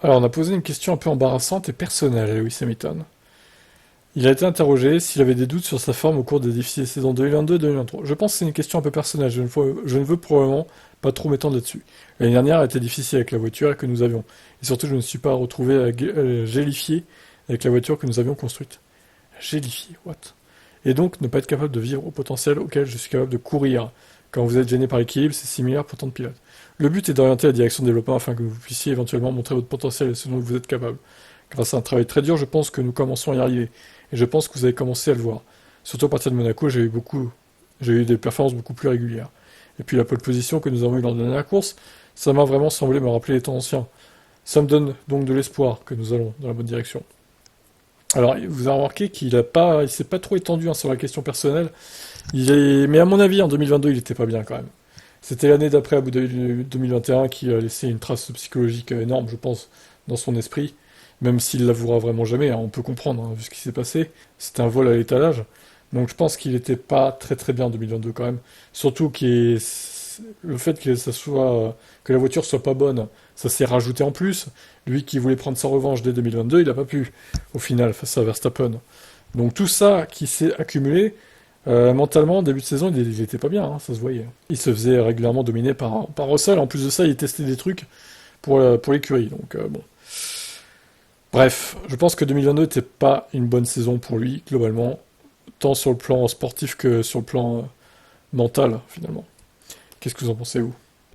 Alors, on a posé une question un peu embarrassante et personnelle à Lewis Hamilton. Il a été interrogé s'il avait des doutes sur sa forme au cours des difficiles saisons 2022-2023. Je pense que c'est une question un peu personnelle, je ne veux probablement pas trop m'étendre là-dessus. L'année dernière a été difficile avec la voiture que nous avions, et surtout je ne me suis pas retrouvé gélifié avec la voiture que nous avions construite. Gélifié, what? Et donc ne pas être capable de vivre au potentiel auquel je suis capable de courir. Quand vous êtes gêné par l'équilibre, c'est similaire pour tant de pilotes. Le but est d'orienter la direction de développement afin que vous puissiez éventuellement montrer votre potentiel et ce dont vous êtes capable. Grâce à un travail très dur, je pense que nous commençons à y arriver. Et je pense que vous avez commencé à le voir. Surtout à partir de Monaco, j'ai eu des performances beaucoup plus régulières. Et puis la pole position que nous avons eue lors de la dernière course, ça m'a vraiment semblé me rappeler les temps anciens. Ça me donne donc de l'espoir que nous allons dans la bonne direction. Alors, vous avez remarqué il s'est pas trop étendu sur la question personnelle. Mais à mon avis, en 2022, il était pas bien quand même. C'était l'année d'après Abu Dhabi 2021 qui a laissé une trace psychologique énorme, je pense, dans son esprit. Même s'il l'avouera vraiment jamais, hein, on peut comprendre, hein, vu ce qui s'est passé. C'était un vol à l'étalage. Donc je pense qu'il était pas très très bien en 2022 quand même. Surtout le fait que la voiture soit pas bonne, ça s'est rajouté en plus. Lui qui voulait prendre sa revanche dès 2022, il n'a pas pu, au final, face à Verstappen. Donc tout ça qui s'est accumulé, mentalement, en début de saison, il était pas bien, hein, ça se voyait. Il se faisait régulièrement dominer par Russell. En plus de ça, il testait des trucs pour l'écurie. Donc bon. Bref, je pense que 2022 n'était pas une bonne saison pour lui, globalement, tant sur le plan sportif que sur le plan mental, finalement. Qu'est-ce que vous en pensez, vous?